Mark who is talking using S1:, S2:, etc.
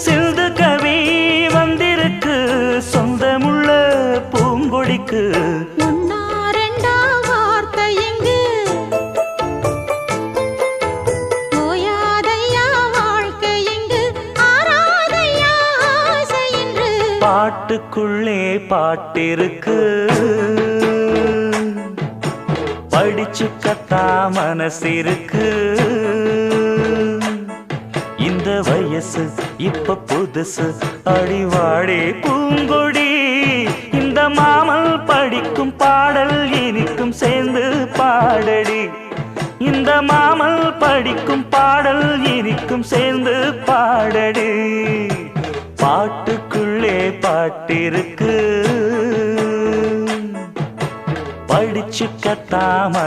S1: சிந்து கவி வந்திருக்கு சொந்தமுள்ள பூங்கொடிக்கு. பாட்டுக்குள்ளே பாட்டிருக்கு படிச்சுக்கத்தா மனசிருக்கு. இந்த வயசு இப்ப புதுசு அடிவாடி பூங்கொடி. இந்த மாமல் படிக்கும் பாடல் இனிக்கும் சேர்ந்து பாடடி. இந்த மாமல் படிக்கும் பாடல் இனிக்கும் சேர்ந்து பாடடி. பாட்டுக்குள்ளே பாட்டிருக்கு படிச்சுக்கத்தாம